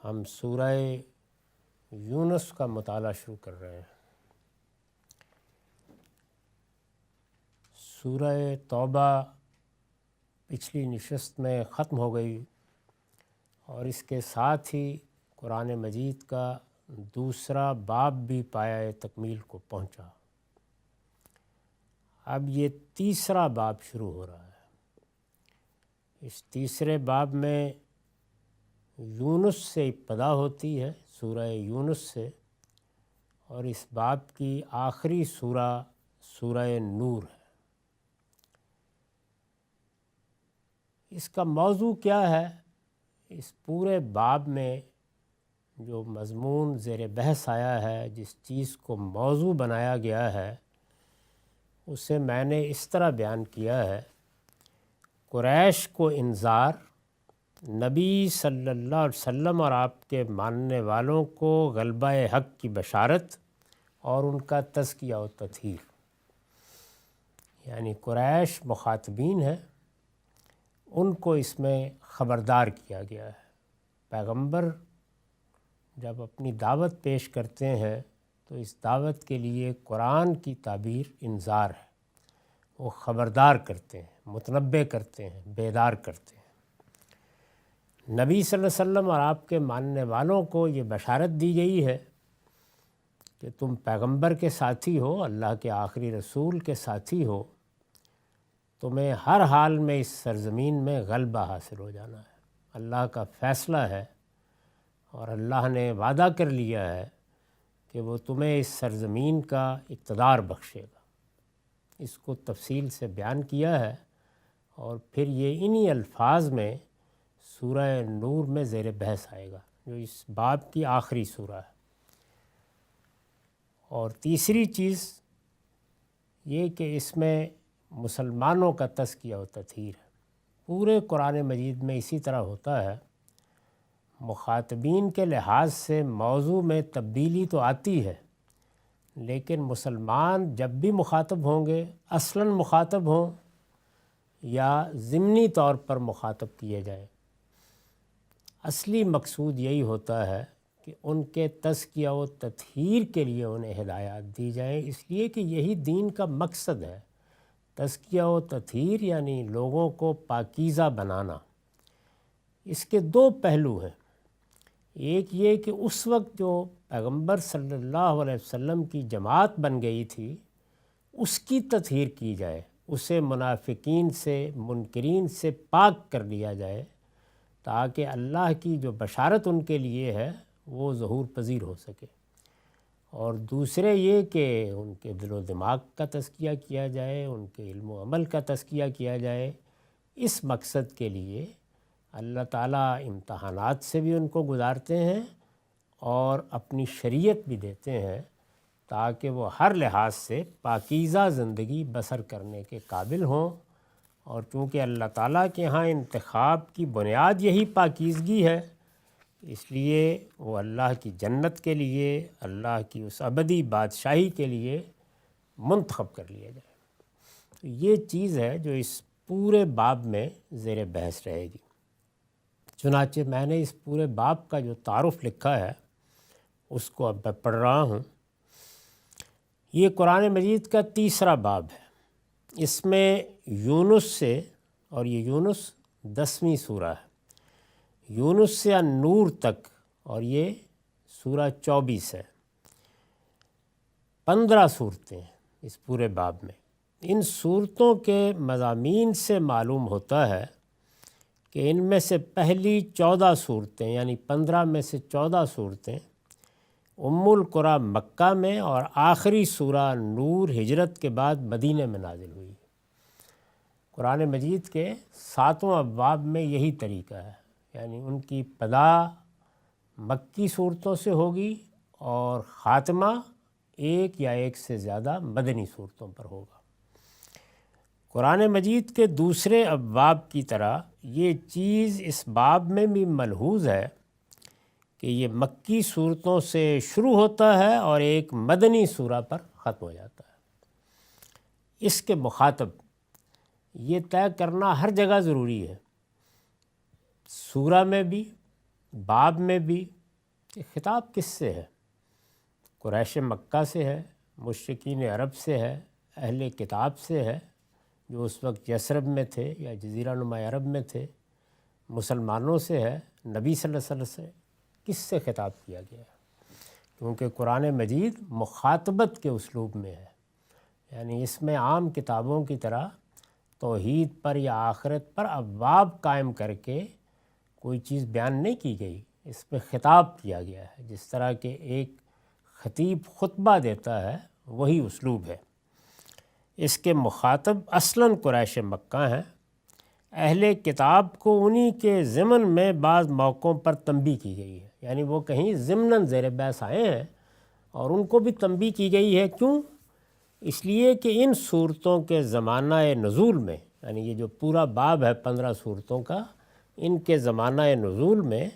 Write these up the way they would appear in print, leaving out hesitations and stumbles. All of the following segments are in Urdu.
ہم سورہ یونس کا مطالعہ شروع کر رہے ہیں۔ سورہ توبہ پچھلی نشست میں ختم ہو گئی اور اس کے ساتھ ہی قرآن مجید کا دوسرا باب بھی پایہ تکمیل کو پہنچا۔ اب یہ تیسرا باب شروع ہو رہا ہے۔ اس تیسرے باب میں یونس سے ابتدا ہوتی ہے، سورہ یونس سے، اور اس باب کی آخری سورہ نور ہے۔ اس کا موضوع کیا ہے؟ اس پورے باب میں جو مضمون زیر بحث آیا ہے، جس چیز کو موضوع بنایا گیا ہے، اسے میں نے اس طرح بیان کیا ہے: قریش کو انذار، نبی صلی اللہ علیہ وسلم اور آپ کے ماننے والوں کو غلبہ حق کی بشارت اور ان کا تزکیہ و تطہیر۔ یعنی قریش مخاطبین ہیں، ان کو اس میں خبردار کیا گیا ہے۔ پیغمبر جب اپنی دعوت پیش کرتے ہیں تو اس دعوت کے لیے قرآن کی تعبیر انذار ہے۔ وہ خبردار کرتے ہیں، متنبہ کرتے ہیں، بیدار کرتے ہیں۔ نبی صلی اللہ علیہ وسلم اور آپ کے ماننے والوں کو یہ بشارت دی گئی ہے کہ تم پیغمبر کے ساتھی ہو، اللہ کے آخری رسول کے ساتھی ہو، تمہیں ہر حال میں اس سرزمین میں غلبہ حاصل ہو جانا ہے۔ اللہ کا فیصلہ ہے اور اللہ نے وعدہ کر لیا ہے کہ وہ تمہیں اس سرزمین کا اقتدار بخشے گا۔ اس کو تفصیل سے بیان کیا ہے، اور پھر یہ انہی الفاظ میں سورہ نور میں زیر بحث آئے گا، جو اس باب کی آخری سورہ ہے۔ اور تیسری چیز یہ کہ اس میں مسلمانوں کا تزکیہ و تطہیر ہے۔ پورے قرآن مجید میں اسی طرح ہوتا ہے، مخاطبین کے لحاظ سے موضوع میں تبدیلی تو آتی ہے، لیکن مسلمان جب بھی مخاطب ہوں گے، اصلاً مخاطب ہوں یا ضمنی طور پر مخاطب کیے جائیں، اصلی مقصود یہی ہوتا ہے کہ ان کے تزکیہ و تطہیر کے لیے انہیں ہدایات دی جائیں، اس لیے کہ یہی دین کا مقصد ہے۔ تزکیہ و تطہیر یعنی لوگوں کو پاکیزہ بنانا۔ اس کے دو پہلو ہیں۔ ایک یہ کہ اس وقت جو پیغمبر صلی اللہ علیہ وسلم کی جماعت بن گئی تھی، اس کی تطہیر کی جائے، اسے منافقین سے، منکرین سے پاک کر لیا جائے، تاکہ اللہ کی جو بشارت ان کے لیے ہے وہ ظہور پذیر ہو سکے۔ اور دوسرے یہ کہ ان کے دل و دماغ کا تزکیہ کیا جائے، ان کے علم و عمل کا تزکیہ کیا جائے۔ اس مقصد کے لیے اللہ تعالیٰ امتحانات سے بھی ان کو گزارتے ہیں اور اپنی شریعت بھی دیتے ہیں، تاکہ وہ ہر لحاظ سے پاکیزہ زندگی بسر کرنے کے قابل ہوں۔ اور چونکہ اللہ تعالیٰ کے ہاں انتخاب کی بنیاد یہی پاکیزگی ہے، اس لیے وہ اللہ کی جنت کے لیے، اللہ کی اس ابدی بادشاہی کے لیے منتخب کر لیا جائے۔ تو یہ چیز ہے جو اس پورے باب میں زیر بحث رہے گی۔ چنانچہ میں نے اس پورے باب کا جو تعارف لکھا ہے اس کو اب میں پڑھ رہا ہوں۔ یہ قرآن مجید کا تیسرا باب ہے۔ اس میں یونس سے، اور یہ یونس 10ویں سورہ ہے، یونس سے النور تک، اور یہ سورہ 24 ہے۔ 15 صورتیں ہیں اس پورے باب میں۔ ان صورتوں کے مضامین سے معلوم ہوتا ہے کہ ان میں سے پہلی 14 صورتیں، یعنی 15 میں سے 14 صورتیں ام القریٰ مکہ میں، اور آخری سورہ نور ہجرت کے بعد مدینہ میں نازل ہوئی۔ قرآن مجید کے 7 ابواب میں یہی طریقہ ہے، یعنی ان کی ابتدا مکی صورتوں سے ہوگی اور خاتمہ ایک یا ایک سے زیادہ مدنی صورتوں پر ہوگا۔ قرآن مجید کے دوسرے ابواب کی طرح یہ چیز اس باب میں بھی ملحوظ ہے کہ یہ مکی صورتوں سے شروع ہوتا ہے اور ایک مدنی سورہ پر ختم ہو جاتا ہے۔ اس کے مخاطب یہ طے کرنا ہر جگہ ضروری ہے، سورہ میں بھی باب میں بھی کہ خطاب کس سے ہے، قریش مکہ سے ہے، مشرکین عرب سے ہے، اہل کتاب سے ہے جو اس وقت یثرب میں تھے یا جزیرہ نما عرب میں تھے، مسلمانوں سے ہے، نبی صلی اللہ علیہ وسلم سے کس سے خطاب کیا گیا ہے؟ کیونکہ قرآن مجید مخاطبت کے اسلوب میں ہے، یعنی اس میں عام کتابوں کی طرح توحید پر یا آخرت پر ابواب قائم کر کے کوئی چیز بیان نہیں کی گئی، اس پہ خطاب کیا گیا ہے۔ جس طرح کہ ایک خطیب خطبہ دیتا ہے وہی اسلوب ہے۔ اس کے مخاطب اصلاً قریش مکہ ہیں۔ اہل کتاب کو انہی کے ضمن میں بعض موقعوں پر تنبیہ کی گئی ہے، یعنی وہ کہیں ضمناً زیر بحث آئے ہیں اور ان کو بھی تنبیہ کی گئی ہے۔ کیوں؟ اس لیے کہ ان صورتوں کے زمانہ نزول میں، یعنی یہ جو پورا باب ہے 15 صورتوں کا، ان کے زمانہ نزول میں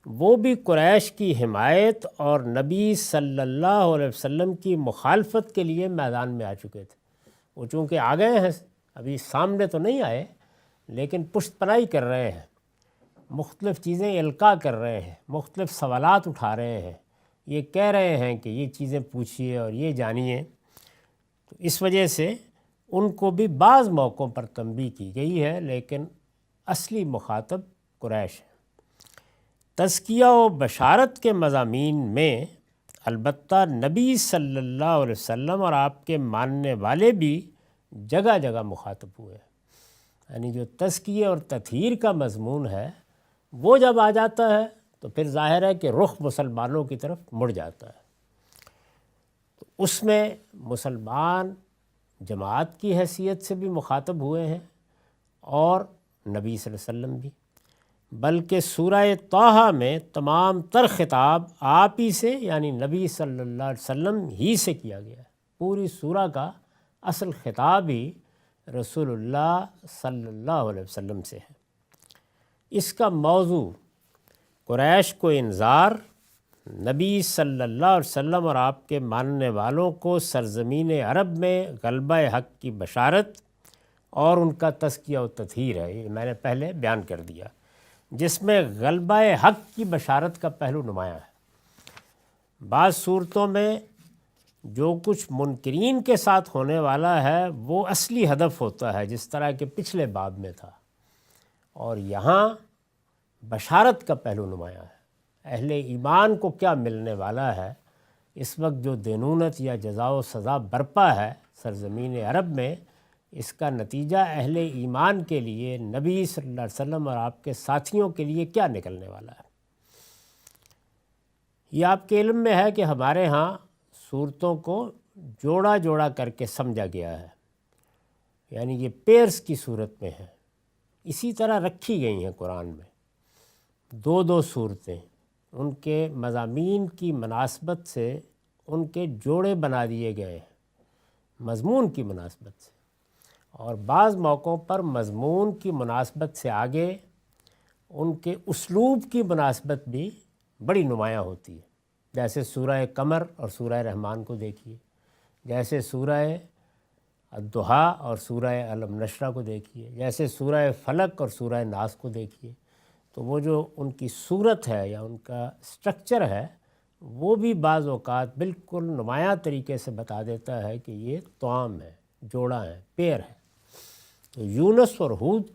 وہ بھی قریش کی حمایت اور نبی صلی اللہ علیہ وسلم کی مخالفت کے لیے میدان میں آ چکے تھے۔ وہ چونکہ آ گئے ہیں، ابھی سامنے تو نہیں آئے لیکن پشت پناہی کر رہے ہیں، مختلف چیزیں القاء کر رہے ہیں، مختلف سوالات اٹھا رہے ہیں، یہ کہہ رہے ہیں کہ یہ چیزیں پوچھیے اور یہ جانیے۔ تو اس وجہ سے ان کو بھی بعض موقعوں پر تنبیہ کی گئی ہے، لیکن اصلی مخاطب قریش ہے۔ تزکیہ و بشارت کے مضامین میں البتہ نبی صلی اللہ علیہ وسلم اور آپ کے ماننے والے بھی جگہ جگہ مخاطب ہوئے، یعنی جو تزکیہ اور تطہیر کا مضمون ہے وہ جب آ جاتا ہے تو پھر ظاہر ہے کہ رخ مسلمانوں کی طرف مڑ جاتا ہے۔ تو اس میں مسلمان جماعت کی حیثیت سے بھی مخاطب ہوئے ہیں اور نبی صلی اللہ علیہ وسلم بھی، بلکہ سورہ طٰہٰ میں تمام تر خطاب آپ ہی سے، یعنی نبی صلی اللہ علیہ وسلم ہی سے کیا گیا ہے۔ پوری سورہ کا اصل خطاب ہی رسول اللہ صلی اللہ علیہ وسلم سے ہے۔ اس کا موضوع قریش کو انذار، نبی صلی اللہ علیہ وسلم اور آپ کے ماننے والوں کو سرزمین عرب میں غلبہ حق کی بشارت اور ان کا تزکیہ و تطہیر ہے۔ یہ میں نے پہلے بیان کر دیا، جس میں غلبہ حق کی بشارت کا پہلو نمایاں ہے۔ بعض صورتوں میں جو کچھ منکرین کے ساتھ ہونے والا ہے وہ اصلی ہدف ہوتا ہے، جس طرح کہ پچھلے باب میں تھا، اور یہاں بشارت کا پہلو نمایاں ہے۔ اہل ایمان کو کیا ملنے والا ہے، اس وقت جو دینونت یا جزا و سزا برپا ہے سرزمین عرب میں، اس کا نتیجہ اہل ایمان کے لیے، نبی صلی اللہ علیہ وسلم اور آپ کے ساتھیوں کے لیے کیا نکلنے والا ہے۔ یہ آپ کے علم میں ہے کہ ہمارے ہاں صورتوں کو جوڑا جوڑا کر کے سمجھا گیا ہے، یعنی یہ پیئرس کی صورت میں ہے، اسی طرح رکھی گئی ہیں قرآن میں دو دو صورتیں، ان کے مضامین کی مناسبت سے ان کے جوڑے بنا دیے گئے ہیں مضمون کی مناسبت سے، اور بعض موقعوں پر مضمون کی مناسبت سے آگے ان کے اسلوب کی مناسبت بھی بڑی نمایاں ہوتی ہے۔ جیسے سورہ قمر اور سورہ رحمان کو دیکھیے، جیسے سورہ الضحیٰ اور سورہ الم نشرہ کو دیکھیے، جیسے سورہ فلق اور سورہ ناس کو دیکھیے، تو وہ جو ان کی صورت ہے یا ان کا سٹرکچر ہے وہ بھی بعض اوقات بالکل نمایاں طریقے سے بتا دیتا ہے کہ یہ توام ہے، جوڑا ہے، پیر ہے۔ تو یونس اور ہود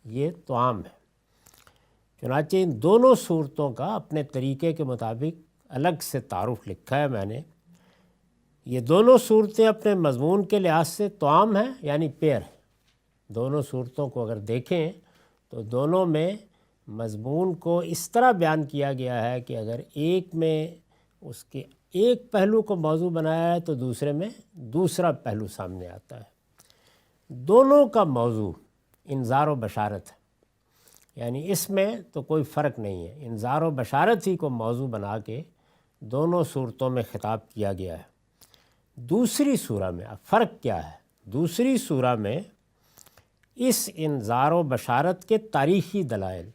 یہ توام ہے۔ چنانچہ ان دونوں صورتوں کا اپنے طریقے کے مطابق الگ سے تعارف لکھا ہے میں نے۔ یہ دونوں صورتیں اپنے مضمون کے لحاظ سے توام ہیں، یعنی پیر ہیں۔ دونوں صورتوں کو اگر دیکھیں تو دونوں میں مضمون کو اس طرح بیان کیا گیا ہے کہ اگر ایک میں اس کے ایک پہلو کو موضوع بنایا ہے تو دوسرے میں دوسرا پہلو سامنے آتا ہے۔ دونوں کا موضوع انذار و بشارت ہے، یعنی اس میں تو کوئی فرق نہیں ہے، انذار و بشارت ہی کو موضوع بنا کے دونوں صورتوں میں خطاب کیا گیا ہے۔ دوسری سورہ میں اب فرق کیا ہے؟ دوسری سورہ میں اس انذار و بشارت کے تاریخی دلائل،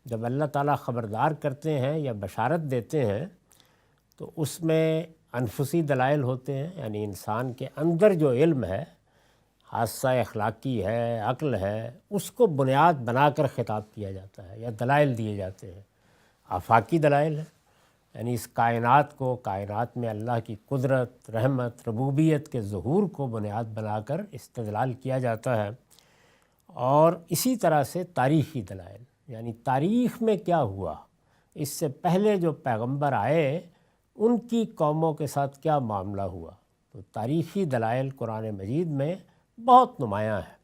جب اللہ تعالیٰ خبردار کرتے ہیں یا بشارت دیتے ہیں تو اس میں انفسی دلائل ہوتے ہیں، یعنی انسان کے اندر جو علم ہے، حادثہ اخلاقی ہے، عقل ہے، اس کو بنیاد بنا کر خطاب کیا جاتا ہے یا دلائل دیے جاتے ہیں۔ آفاقی دلائل ہیں، یعنی اس کائنات کو، کائنات میں اللہ کی قدرت، رحمت، ربوبیت کے ظہور کو بنیاد بنا کر استدلال کیا جاتا ہے۔ اور اسی طرح سے تاریخی دلائل، یعنی تاریخ میں کیا ہوا، اس سے پہلے جو پیغمبر آئے ان کی قوموں کے ساتھ کیا معاملہ ہوا، تو تاریخی دلائل قرآن مجید میں بہت نمایاں ہے۔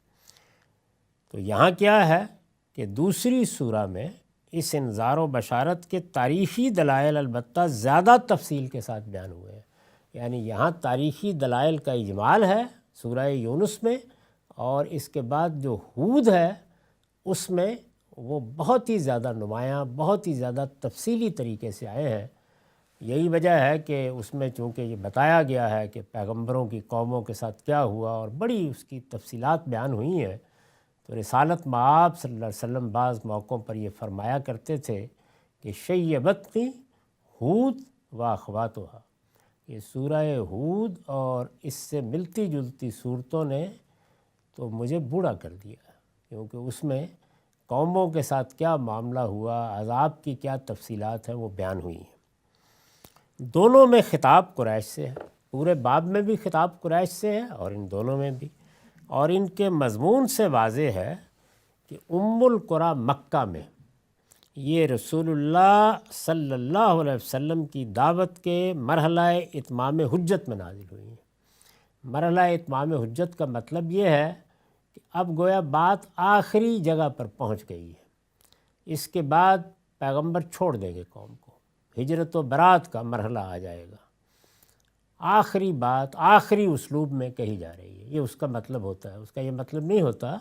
تو یہاں کیا ہے کہ دوسری سورہ میں اس انذار و بشارت کے تاریخی دلائل البتہ زیادہ تفصیل کے ساتھ بیان ہوئے ہیں، یعنی یہاں تاریخی دلائل کا اجمال ہے سورہ یونس میں، اور اس کے بعد جو ہود ہے اس میں وہ بہت ہی زیادہ نمایاں، بہت ہی زیادہ تفصیلی طریقے سے آئے ہیں۔ یہی وجہ ہے کہ اس میں چونکہ یہ بتایا گیا ہے کہ پیغمبروں کی قوموں کے ساتھ کیا ہوا اور بڑی اس کی تفصیلات بیان ہوئی ہیں، تو رسالت مآب صلی اللہ علیہ وسلم بعض موقعوں پر یہ فرمایا کرتے تھے کہ شیبتنی ہود و اخواتہا، یہ سورہ ہود اور اس سے ملتی جلتی صورتوں نے تو مجھے بوڑھا کر دیا، کیونکہ اس میں قوموں کے ساتھ کیا معاملہ ہوا، عذاب کی کیا تفصیلات ہیں وہ بیان ہوئی ہیں۔ دونوں میں خطاب قریش سے ہے، پورے باب میں بھی خطاب قریش سے ہے اور ان دونوں میں بھی، اور ان کے مضمون سے واضح ہے کہ ام القریٰ مکہ میں یہ رسول اللہ صلی اللہ علیہ وسلم کی دعوت کے مرحلہ اتمام حجت میں نازل ہوئی ہیں۔ مرحلہ اتمام حجت کا مطلب یہ ہے کہ اب گویا بات آخری جگہ پر پہنچ گئی ہے، اس کے بعد پیغمبر چھوڑ دیں گے قوم کو، ہجرت و برات کا مرحلہ آ جائے گا، آخری بات آخری اسلوب میں کہی جا رہی ہے، یہ اس کا مطلب ہوتا ہے۔ اس کا یہ مطلب نہیں ہوتا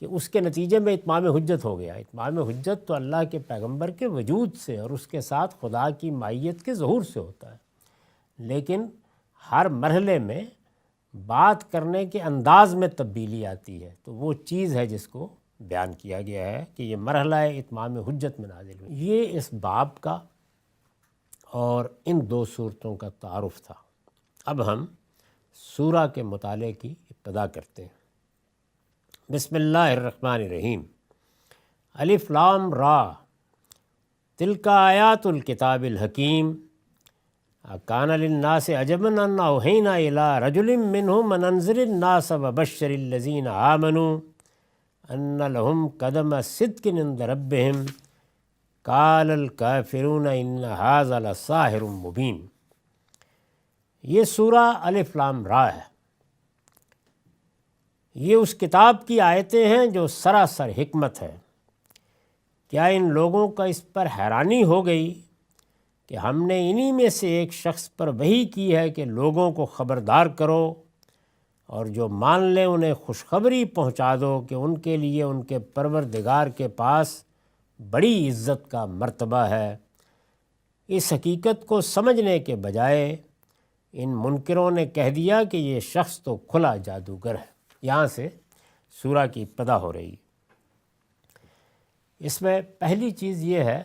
کہ اس کے نتیجے میں اتمام حجت ہو گیا۔ اتمام حجت تو اللہ کے پیغمبر کے وجود سے اور اس کے ساتھ خدا کی مائیت کے ظہور سے ہوتا ہے، لیکن ہر مرحلے میں بات کرنے کے انداز میں تبدیلی آتی ہے، تو وہ چیز ہے جس کو بیان کیا گیا ہے کہ یہ مرحلہ اتمام حجت میں نازل ہوئی۔ یہ اس باب کا اور ان دو صورتوں کا تعارف تھا۔ اب ہم سورہ کے مطالعے کی ابتدا کرتے ہیں۔ بسم اللہ الرحمن الرحیم۔ الف لام را، تلک آیات الکتاب الحکیم، کان للناس عجبا ان اوحینا الی رجل منہم ان انذر الناس وبشر الذین آمنوا ان لهم قدم صدق عند ربهم قال الکافرون ان ھذا لساحر مبین۔ یہ سورہ الف لام را ہے، یہ اس کتاب کی آیتیں ہیں جو سراسر حکمت ہے۔ کیا ان لوگوں کا اس پر حیرانی ہو گئی کہ ہم نے انہی میں سے ایک شخص پر وحی کی ہے کہ لوگوں کو خبردار کرو، اور جو مان لیں انہیں خوشخبری پہنچا دو کہ ان کے لیے ان کے پروردگار کے پاس بڑی عزت کا مرتبہ ہے۔ اس حقیقت کو سمجھنے کے بجائے ان منکروں نے کہہ دیا کہ یہ شخص تو کھلا جادوگر ہے۔ یہاں سے سورہ کی ابتدا ہو رہی ہے۔ اس میں پہلی چیز یہ ہے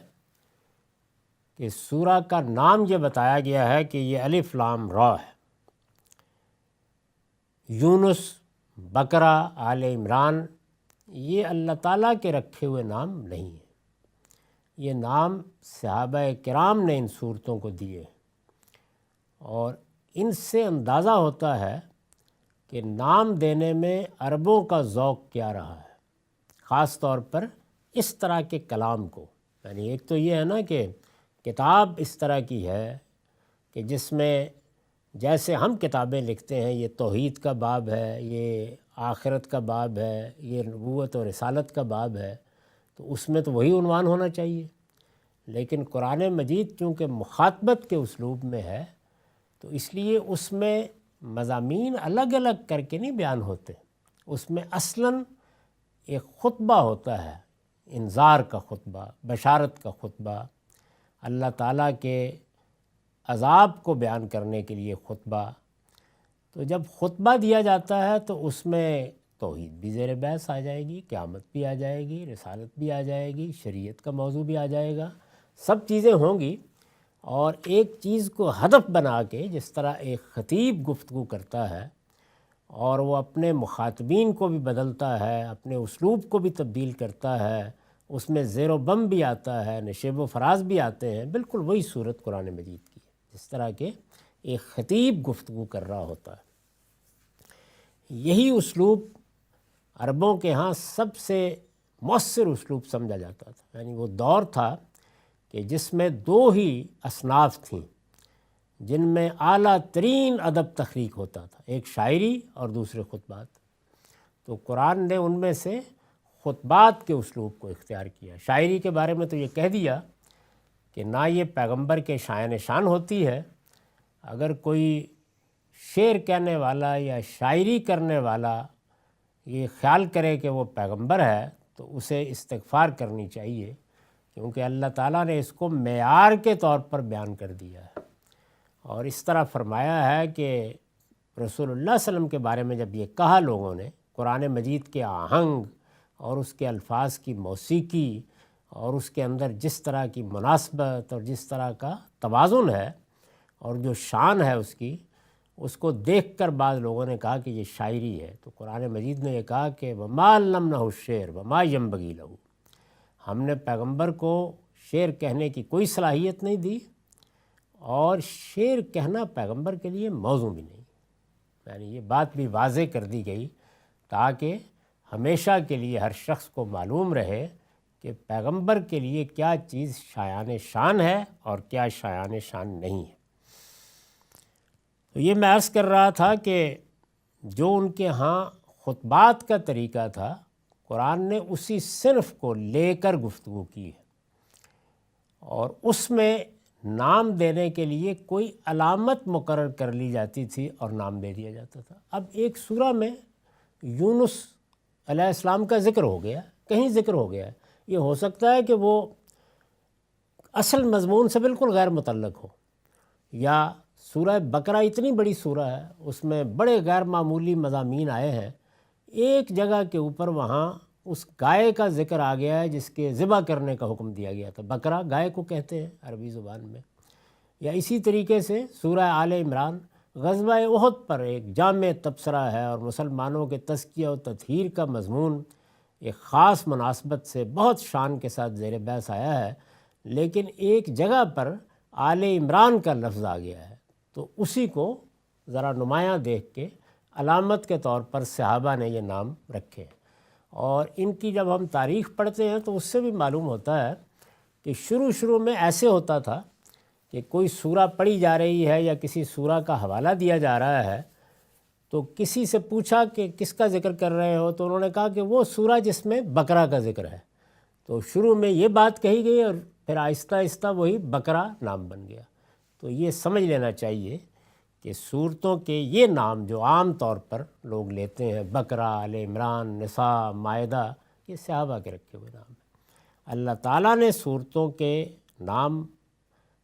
کہ سورہ کا نام یہ بتایا گیا ہے کہ یہ الف لام را ہے۔ یونس، بقرہ، آل عمران یہ اللہ تعالیٰ کے رکھے ہوئے نام نہیں ہیں، یہ نام صحابہ کرام نے ان صورتوں کو دیے، اور ان سے اندازہ ہوتا ہے کہ نام دینے میں عربوں کا ذوق کیا رہا ہے، خاص طور پر اس طرح کے کلام کو۔ یعنی ایک تو یہ ہے نا کہ کتاب اس طرح کی ہے کہ جس میں جیسے ہم کتابیں لکھتے ہیں، یہ توحید کا باب ہے، یہ آخرت کا باب ہے، یہ نبوت اور رسالت کا باب ہے، تو اس میں تو وہی عنوان ہونا چاہیے۔ لیکن قرآن مجید چونکہ مخاطبت کے اسلوب میں ہے، تو اس لیے اس میں مضامین الگ الگ کر کے نہیں بیان ہوتے، اس میں اصلاً ایک خطبہ ہوتا ہے، انذار کا خطبہ، بشارت کا خطبہ، اللہ تعالیٰ کے عذاب کو بیان کرنے کے لیے خطبہ۔ تو جب خطبہ دیا جاتا ہے تو اس میں توحید بھی زیر بحث آ جائے گی، قیامت بھی آ جائے گی، رسالت بھی آ جائے گی، شریعت کا موضوع بھی آ جائے گا، سب چیزیں ہوں گی۔ اور ایک چیز کو ہدف بنا کے جس طرح ایک خطیب گفتگو کرتا ہے اور وہ اپنے مخاطبین کو بھی بدلتا ہے، اپنے اسلوب کو بھی تبدیل کرتا ہے، اس میں زیر و بم بھی آتا ہے، نشیب و فراز بھی آتے ہیں، بالکل وہی صورت قرآن مجید کی ہے، جس طرح کہ ایک خطیب گفتگو کر رہا ہوتا ہے۔ یہی اسلوب عربوں کے ہاں سب سے مؤثر اسلوب سمجھا جاتا تھا، یعنی وہ دور تھا کہ جس میں دو ہی اصناف تھیں جن میں اعلیٰ ترین ادب تخلیق ہوتا تھا، ایک شاعری اور دوسرے خطبات۔ تو قرآن نے ان میں سے خطبات کے اسلوب کو اختیار کیا۔ شاعری کے بارے میں تو یہ کہہ دیا کہ نہ یہ پیغمبر کے شایان شان ہوتی ہے، اگر کوئی شعر کہنے والا یا شاعری کرنے والا یہ خیال کرے کہ وہ پیغمبر ہے تو اسے استغفار کرنی چاہیے، کیونکہ اللہ تعالیٰ نے اس کو معیار کے طور پر بیان کر دیا ہے۔ اور اس طرح فرمایا ہے کہ رسول اللہ صلی اللہ علیہ وسلم کے بارے میں جب یہ کہا لوگوں نے، قرآن مجید کے آہنگ اور اس کے الفاظ کی موسیقی اور اس کے اندر جس طرح کی مناسبت اور جس طرح کا توازن ہے اور جو شان ہے اس کو دیکھ کر بعض لوگوں نے کہا کہ یہ شاعری ہے۔ تو قرآن مجید نے یہ کہا کہ وَمَا عَلَّمْنَهُ الشِّعْرَ وَمَا يَنبَغِي لَهُ، ہم نے پیغمبر کو شعر کہنے کی کوئی صلاحیت نہیں دی اور شعر کہنا پیغمبر کے لیے موضوع بھی نہیں، یعنی یہ بات بھی واضح کر دی گئی تاکہ ہمیشہ کے لیے ہر شخص کو معلوم رہے کہ پیغمبر کے لیے کیا چیز شایان شان ہے اور کیا شایان شان نہیں ہے۔ تو یہ میں عرض کر رہا تھا کہ جو ان کے ہاں خطبات کا طریقہ تھا، قرآن نے اسی صنف کو لے کر گفتگو کی ہے، اور اس میں نام دینے کے لیے کوئی علامت مقرر کر لی جاتی تھی اور نام دے دیا جاتا تھا۔ اب ایک سورہ میں یونس علیہ السلام کا ذکر ہو گیا، کہیں ذکر ہو گیا ہے، یہ ہو سکتا ہے کہ وہ اصل مضمون سے بالکل غیر متعلق ہو، یا سورہ بقرہ اتنی بڑی سورہ ہے، اس میں بڑے غیر معمولی مضامین آئے ہیں، ایک جگہ کے اوپر وہاں اس گائے کا ذکر آ گیا ہے جس کے ذبح کرنے کا حکم دیا گیا تھا۔ بقرہ گائے کو کہتے ہیں عربی زبان میں۔ یا اسی طریقے سے سورہ آل عمران غزوہ احد پر ایک جامع تبصرہ ہے، اور مسلمانوں کے تزکیہ و تطہیر کا مضمون ایک خاص مناسبت سے بہت شان کے ساتھ زیر بحث آیا ہے، لیکن ایک جگہ پر آل عمران کا لفظ آ گیا ہے، تو اسی کو ذرا نمایاں دیکھ کے علامت کے طور پر صحابہ نے یہ نام رکھے۔ اور ان کی جب ہم تاریخ پڑھتے ہیں تو اس سے بھی معلوم ہوتا ہے کہ شروع میں ایسے ہوتا تھا کہ کوئی سورہ پڑھی جا رہی ہے یا کسی سورہ کا حوالہ دیا جا رہا ہے، تو کسی سے پوچھا کہ کس کا ذکر کر رہے ہو، تو انہوں نے کہا کہ وہ سورہ جس میں بقرہ کا ذکر ہے۔ تو شروع میں یہ بات کہی گئی اور پھر آہستہ آہستہ وہی بقرہ نام بن گیا۔ تو یہ سمجھ لینا چاہیے کہ سورتوں کے یہ نام جو عام طور پر لوگ لیتے ہیں، بقرہ، آل عمران، نساء، مائدہ، یہ صحابہ کے رکھے ہوئے نام ہیں۔ اللہ تعالیٰ نے سورتوں کے نام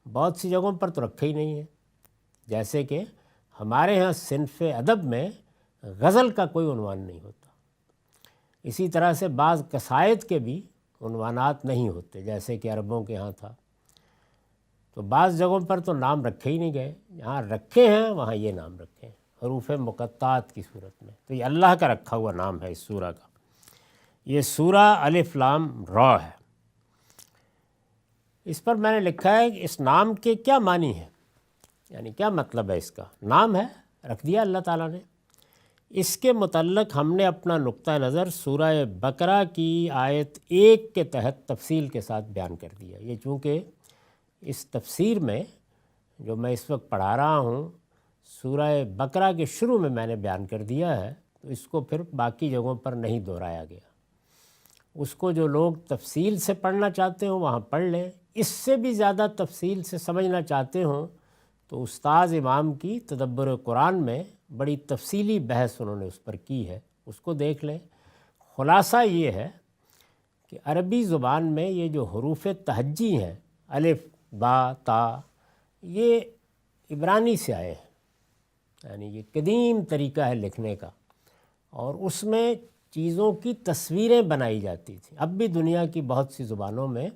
بہت سی جگہوں پر تو رکھے ہی نہیں ہیں، جیسے کہ ہمارے ہاں صنف ادب میں غزل کا کوئی عنوان نہیں ہوتا، اسی طرح سے بعض قصائد کے بھی عنوانات نہیں ہوتے جیسے کہ عربوں کے ہاں تھا۔ تو بعض جگہوں پر تو نام رکھے ہی نہیں گئے، جہاں رکھے ہیں وہاں یہ نام رکھے ہیں حروف مقطعات کی صورت میں۔ تو یہ اللہ کا رکھا ہوا نام ہے اس سورہ کا۔ یہ سورہ الف لام را ہے۔ اس پر میں نے لکھا ہے کہ اس نام کے کیا معنی ہے، یعنی کیا مطلب ہے اس کا۔ نام ہے، رکھ دیا اللہ تعالیٰ نے۔ اس کے متعلق ہم نے اپنا نقطہ نظر سورہ بقرہ کی آیت 1 کے تحت تفصیل کے ساتھ بیان کر دیا۔ یہ چونکہ اس تفسیر میں جو میں اس وقت پڑھا رہا ہوں سورہ بقرہ کے شروع میں نے بیان کر دیا ہے، تو اس کو پھر باقی جگہوں پر نہیں دہرایا گیا۔ اس کو جو لوگ تفصیل سے پڑھنا چاہتے ہوں وہاں پڑھ لیں، اس سے بھی زیادہ تفصیل سے سمجھنا چاہتے ہوں تو استاذ امام کی تدبر قرآن میں بڑی تفصیلی بحث انہوں نے اس پر کی ہے، اس کو دیکھ لیں۔ خلاصہ یہ ہے کہ عربی زبان میں یہ جو حروف تہجی ہیں، الف، با، تا، یہ عبرانی سے آئے ہیں، یعنی یہ قدیم طریقہ ہے لکھنے کا، اور اس میں چیزوں کی تصویریں بنائی جاتی تھیں۔ اب بھی دنیا کی بہت سی زبانوں میں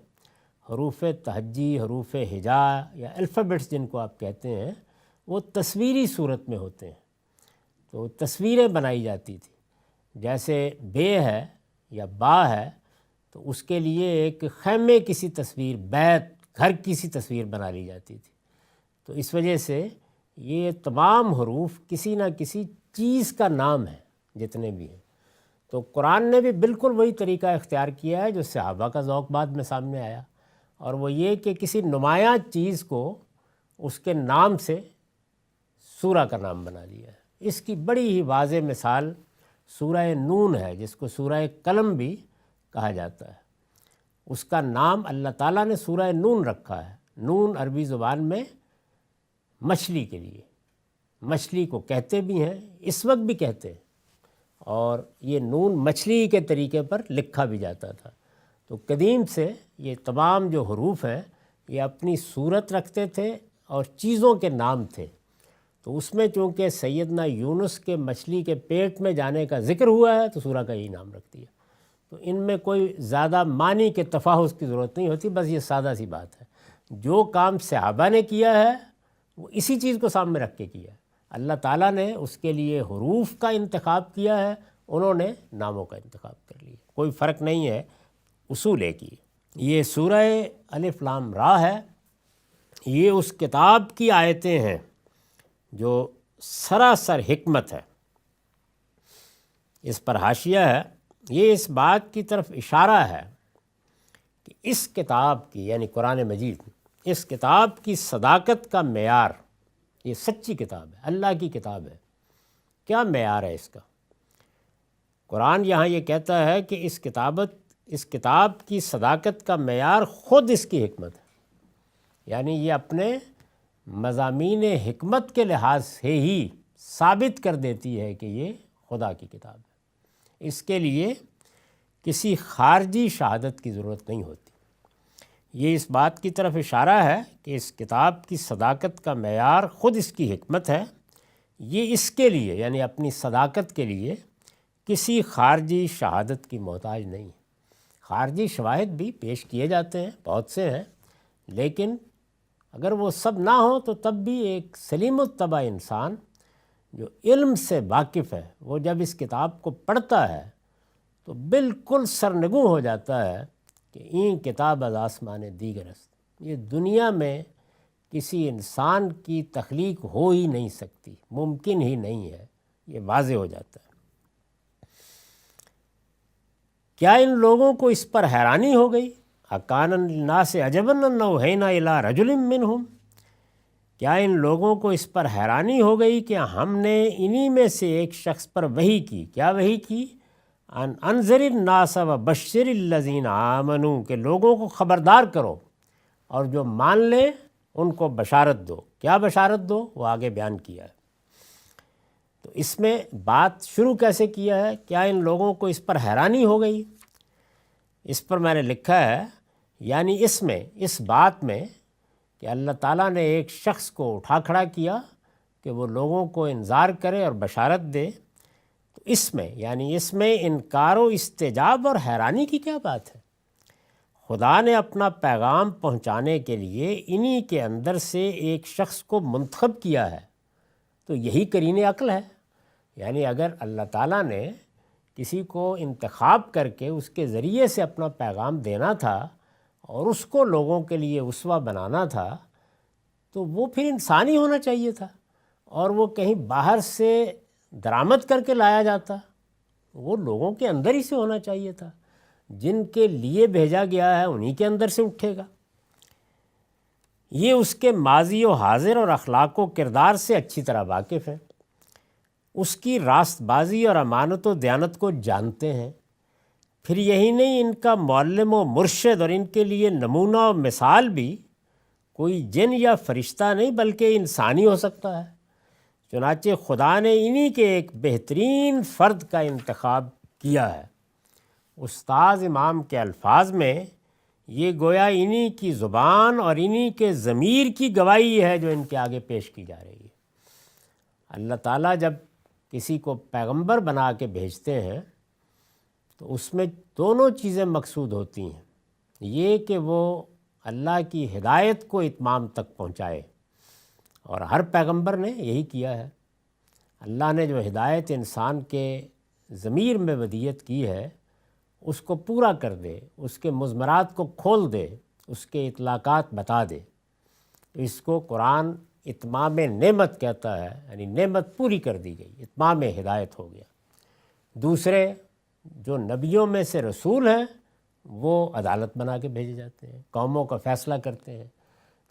حروف تہجی، حروف ہجا یا الفابیٹس جن کو آپ کہتے ہیں، وہ تصویری صورت میں ہوتے ہیں، تو تصویریں بنائی جاتی تھیں۔ جیسے بے ہے یا با ہے تو اس کے لیے ایک خیمے کسی تصویر، بیت گھر کسی تصویر بنا لی جاتی تھی۔ تو اس وجہ سے یہ تمام حروف کسی نہ کسی چیز کا نام ہے جتنے بھی ہیں۔ تو قرآن نے بھی بالکل وہی طریقہ اختیار کیا ہے جو صحابہ کا ذوق بعد میں سامنے آیا، اور وہ یہ کہ کسی نمایاں چیز کو اس کے نام سے سورہ کا نام بنا لیا ہے۔ اس کی بڑی ہی واضح مثال سورہ نون ہے، جس کو سورہ قلم بھی کہا جاتا ہے۔ اس کا نام اللہ تعالیٰ نے سورہ نون رکھا ہے۔ نون عربی زبان میں مچھلی کے لیے، مچھلی کو کہتے بھی ہیں، اس وقت بھی کہتے ہیں، اور یہ نون مچھلی کے طریقے پر لکھا بھی جاتا تھا۔ تو قدیم سے یہ تمام جو حروف ہیں یہ اپنی صورت رکھتے تھے اور چیزوں کے نام تھے۔ تو اس میں چونکہ سیدنا یونس کے مچھلی کے پیٹ میں جانے کا ذکر ہوا ہے تو سورہ کا یہی نام رکھ دیا۔ تو ان میں کوئی زیادہ معنی کے تفاحص کی ضرورت نہیں ہوتی، بس یہ سادہ سی بات ہے۔ جو کام صحابہ نے کیا ہے وہ اسی چیز کو سامنے رکھ کے کیا ہے۔ اللہ تعالیٰ نے اس کے لیے حروف کا انتخاب کیا ہے، انہوں نے ناموں کا انتخاب کر لیا، کوئی فرق نہیں ہے، اصول ایک ہی۔ یہ سورہ الف لام را ہے، یہ اس کتاب کی آیتیں ہیں جو سراسر حکمت ہے۔ اس پر حاشیہ ہے، یہ اس بات کی طرف اشارہ ہے کہ اس کتاب کی یعنی قرآن مجید، اس کتاب کی صداقت کا معیار، یہ سچی کتاب ہے، اللہ کی کتاب ہے، کیا معیار ہے اس کا؟ قرآن یہاں یہ کہتا ہے کہ اس کتاب کی صداقت کا معیار خود اس کی حکمت ہے، یعنی یہ اپنے مضامین حکمت کے لحاظ سے ہی ثابت کر دیتی ہے کہ یہ خدا کی کتاب ہے۔ اس کے لیے کسی خارجی شہادت کی ضرورت نہیں ہوتی۔ یہ اس بات کی طرف اشارہ ہے کہ اس کتاب کی صداقت کا معیار خود اس کی حکمت ہے، یہ اس کے لیے یعنی اپنی صداقت کے لیے کسی خارجی شہادت کی محتاج نہیں۔ خارجی شواہد بھی پیش کیے جاتے ہیں، بہت سے ہیں، لیکن اگر وہ سب نہ ہوں تو تب بھی ایک سلیم الطبع انسان جو علم سے واقف ہے، وہ جب اس کتاب کو پڑھتا ہے تو بالکل سرنگوں ہو جاتا ہے کہ این کتاب از آسمان دیگر است، یہ دنیا میں کسی انسان کی تخلیق ہو ہی نہیں سکتی، ممکن ہی نہیں ہے، یہ واضح ہو جاتا ہے۔ کیا ان لوگوں کو اس پر حیرانی ہو گئی؟ اکان الناس عجبا ان اوحینا الی رجل منہم، کیا ان لوگوں کو اس پر حیرانی ہو گئی کہ ہم نے انہی میں سے ایک شخص پر وحی کی؟ کیا وحی کی؟ ان انذر الناس وبشر الذین آمنوا، کہ لوگوں کو خبردار کرو اور جو مان لیں ان کو بشارت دو۔ کیا بشارت دو؟ وہ آگے بیان کیا ہے۔ تو اس میں بات شروع کیسے کیا ہے؟ کیا ان لوگوں کو اس پر حیرانی ہو گئی؟ اس پر میں نے لکھا ہے، یعنی اس بات میں کہ اللہ تعالیٰ نے ایک شخص کو اٹھا کھڑا کیا کہ وہ لوگوں کو انذار کرے اور بشارت دے، تو اس میں انکار و استجاب اور حیرانی کی کیا بات ہے؟ خدا نے اپنا پیغام پہنچانے کے لیے انہی کے اندر سے ایک شخص کو منتخب کیا ہے، تو یہی قرین عقل ہے۔ یعنی اگر اللہ تعالیٰ نے کسی کو انتخاب کر کے اس کے ذریعے سے اپنا پیغام دینا تھا اور اس کو لوگوں کے لیے اسوہ بنانا تھا، تو وہ پھر انسان ہی ہونا چاہیے تھا، اور وہ کہیں باہر سے درآمد کر کے لایا جاتا، وہ لوگوں کے اندر ہی سے ہونا چاہیے تھا۔ جن کے لیے بھیجا گیا ہے انہی کے اندر سے اٹھے گا۔ یہ اس کے ماضی و حاضر اور اخلاق و کردار سے اچھی طرح واقف ہیں، اس کی راست بازی اور امانت و دیانت کو جانتے ہیں۔ پھر یہی نہیں، ان کا معلم و مرشد اور ان کے لیے نمونہ و مثال بھی کوئی جن یا فرشتہ نہیں بلکہ انسانی ہو سکتا ہے۔ چنانچہ خدا نے انہی کے ایک بہترین فرد کا انتخاب کیا ہے۔ استاذ امام کے الفاظ میں یہ گویا انہی کی زبان اور انہی کے ضمیر کی گواہی ہے جو ان کے آگے پیش کی جا رہی ہے۔ اللہ تعالیٰ جب کسی کو پیغمبر بنا کے بھیجتے ہیں تو اس میں دونوں چیزیں مقصود ہوتی ہیں، یہ کہ وہ اللہ کی ہدایت کو اتمام تک پہنچائے، اور ہر پیغمبر نے یہی کیا ہے۔ اللہ نے جو ہدایت انسان کے ضمیر میں ودیت کی ہے اس کو پورا کر دے، اس کے مضمرات کو کھول دے، اس کے اطلاقات بتا دے، تو اس کو قرآن اتمام نعمت کہتا ہے، یعنی نعمت پوری کر دی گئی، اتمام ہدایت ہو گیا۔ دوسرے جو نبیوں میں سے رسول ہیں وہ عدالت بنا کے بھیجے جاتے ہیں، قوموں کا فیصلہ کرتے ہیں۔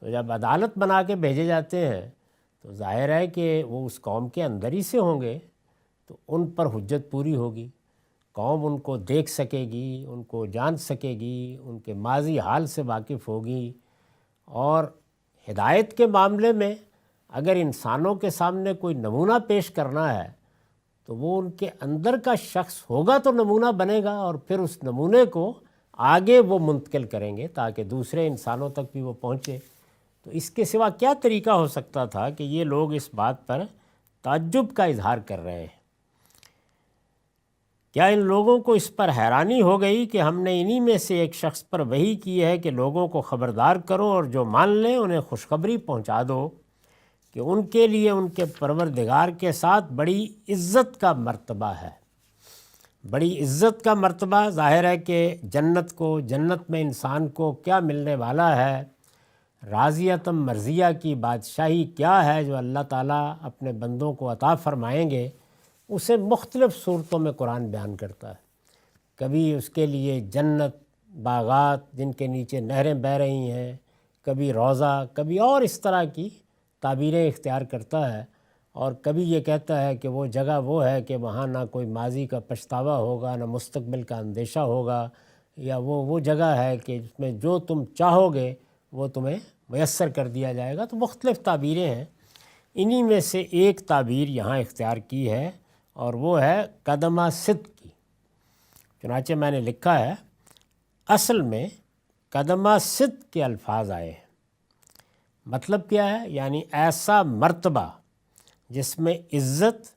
تو جب عدالت بنا کے بھیجے جاتے ہیں تو ظاہر ہے کہ وہ اس قوم کے اندر ہی سے ہوں گے، تو ان پر حجت پوری ہوگی، قوم ان کو دیکھ سکے گی، ان کو جان سکے گی، ان کے ماضی حال سے واقف ہوگی۔ اور ہدایت کے معاملے میں اگر انسانوں کے سامنے کوئی نمونہ پیش کرنا ہے تو وہ ان کے اندر کا شخص ہوگا تو نمونہ بنے گا، اور پھر اس نمونے کو آگے وہ منتقل کریں گے تاکہ دوسرے انسانوں تک بھی وہ پہنچے۔ تو اس کے سوا کیا طریقہ ہو سکتا تھا کہ یہ لوگ اس بات پر تعجب کا اظہار کر رہے ہیں؟ کیا ان لوگوں کو اس پر حیرانی ہو گئی کہ ہم نے انہی میں سے ایک شخص پر وحی کی ہے کہ لوگوں کو خبردار کرو، اور جو مان لیں انہیں خوشخبری پہنچا دو کہ ان کے لیے ان کے پروردگار کے ساتھ بڑی عزت کا مرتبہ ہے۔ بڑی عزت کا مرتبہ ظاہر ہے کہ جنت میں انسان کو کیا ملنے والا ہے، راضیتم مرضیہ کی بادشاہی کیا ہے جو اللہ تعالیٰ اپنے بندوں کو عطا فرمائیں گے، اسے مختلف صورتوں میں قرآن بیان کرتا ہے۔ کبھی اس کے لیے جنت، باغات جن کے نیچے نہریں بہہ رہی ہیں، کبھی روضہ، کبھی اور اس طرح کی تعبیریں اختیار کرتا ہے، اور کبھی یہ کہتا ہے کہ وہ جگہ وہ ہے کہ وہاں نہ کوئی ماضی کا پچھتاوا ہوگا، نہ مستقبل کا اندیشہ ہوگا، یا وہ جگہ ہے کہ جس میں جو تم چاہو گے وہ تمہیں میسر کر دیا جائے گا۔ تو مختلف تعبیریں ہیں، انہی میں سے ایک تعبیر یہاں اختیار کی ہے، اور وہ ہے قدمہ صدق کی۔ چنانچہ میں نے لکھا ہے اصل میں قدمہ صدق کے الفاظ آئے ہیں۔ مطلب کیا ہے؟ یعنی ایسا مرتبہ جس میں عزت،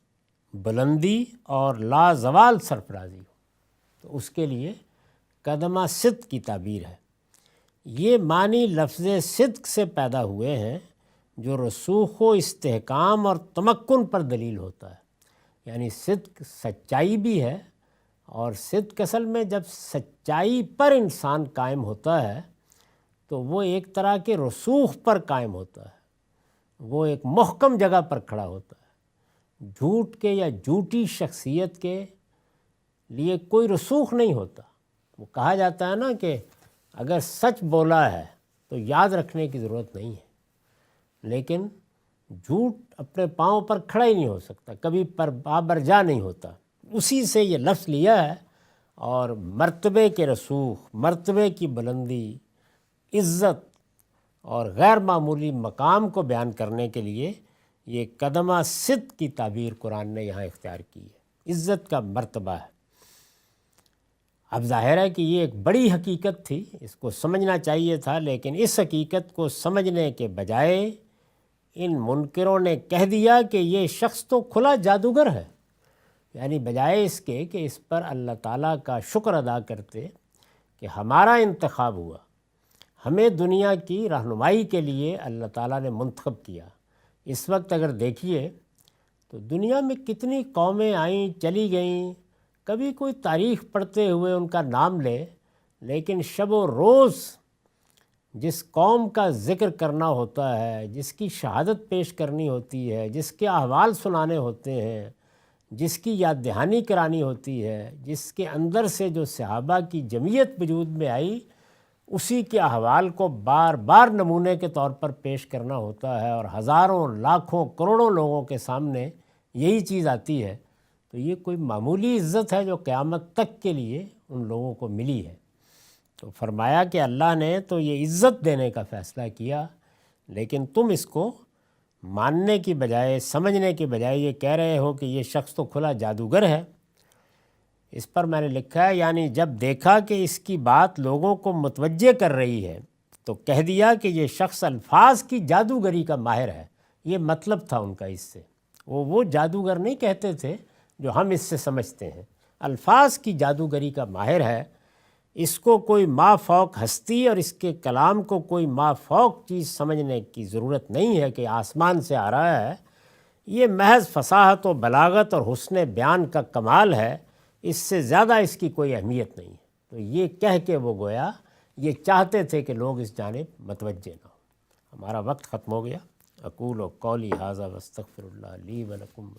بلندی اور لازوال سرفرازی ہو، تو اس کے لیے قدمہ صدق کی تعبیر ہے۔ یہ معنی لفظ صدق سے پیدا ہوئے ہیں جو رسوخ و استحکام اور تمکن پر دلیل ہوتا ہے۔ یعنی صدق سچائی بھی ہے، اور صدق اصل میں جب سچائی پر انسان قائم ہوتا ہے تو وہ ایک طرح کے رسوخ پر قائم ہوتا ہے، وہ ایک محکم جگہ پر کھڑا ہوتا ہے۔ جھوٹ کے یا جھوٹی شخصیت کے لیے کوئی رسوخ نہیں ہوتا۔ وہ کہا جاتا ہے نا کہ اگر سچ بولا ہے تو یاد رکھنے کی ضرورت نہیں ہے، لیکن جھوٹ اپنے پاؤں پر کھڑا ہی نہیں ہو سکتا، کبھی پر پابرجا نہیں ہوتا۔ اسی سے یہ لفظ لیا ہے، اور مرتبے کے رسوخ، مرتبے کی بلندی، عزت اور غیر معمولی مقام کو بیان کرنے کے لیے یہ قدمہ صدق کی تعبیر قرآن نے یہاں اختیار کی ہے۔ عزت کا مرتبہ ہے۔ اب ظاہر ہے کہ یہ ایک بڑی حقیقت تھی، اس کو سمجھنا چاہیے تھا، لیکن اس حقیقت کو سمجھنے کے بجائے ان منکروں نے کہہ دیا کہ یہ شخص تو کھلا جادوگر ہے، یعنی بجائے اس کے کہ اس پر اللہ تعالیٰ کا شکر ادا کرتے کہ ہمارا انتخاب ہوا، ہمیں دنیا کی رہنمائی کے لیے اللہ تعالیٰ نے منتخب کیا۔ اس وقت اگر دیکھیے تو دنیا میں کتنی قومیں آئیں چلی گئیں، کبھی کوئی تاریخ پڑھتے ہوئے ان کا نام لے، لیکن شب و روز جس قوم کا ذکر کرنا ہوتا ہے، جس کی شہادت پیش کرنی ہوتی ہے، جس کے احوال سنانے ہوتے ہیں، جس کی یاد دہانی کرانی ہوتی ہے، جس کے اندر سے جو صحابہ کی جمعیت وجود میں آئی، اسی کے احوال کو بار بار نمونے کے طور پر پیش کرنا ہوتا ہے، اور ہزاروں، لاکھوں، کروڑوں لوگوں کے سامنے یہی چیز آتی ہے۔ تو یہ کوئی معمولی عزت ہے جو قیامت تک کے لیے ان لوگوں کو ملی ہے۔ تو فرمایا کہ اللہ نے تو یہ عزت دینے کا فیصلہ کیا، لیکن تم اس کو ماننے کی بجائے، سمجھنے کی بجائے یہ کہہ رہے ہو کہ یہ شخص تو کھلا جادوگر ہے۔ اس پر میں نے لکھا ہے، یعنی جب دیکھا کہ اس کی بات لوگوں کو متوجہ کر رہی ہے تو کہہ دیا کہ یہ شخص الفاظ کی جادوگری کا ماہر ہے۔ یہ مطلب تھا ان کا اس سے، وہ جادوگر نہیں کہتے تھے جو ہم اس سے سمجھتے ہیں، الفاظ کی جادوگری کا ماہر ہے۔ اس کو کوئی ما فوق ہستی اور اس کے کلام کو کوئی ما فوق چیز سمجھنے کی ضرورت نہیں ہے کہ آسمان سے آ رہا ہے۔ یہ محض فصاحت و بلاغت اور حسن بیان کا کمال ہے، اس سے زیادہ اس کی کوئی اہمیت نہیں ہے۔ تو یہ کہہ کے وہ گویا یہ چاہتے تھے کہ لوگ اس جانب متوجہ نہ ہوں۔ ہمارا وقت ختم ہو گیا۔ اقول و قولی ھذا واستغفر اللہ لی و لکم۔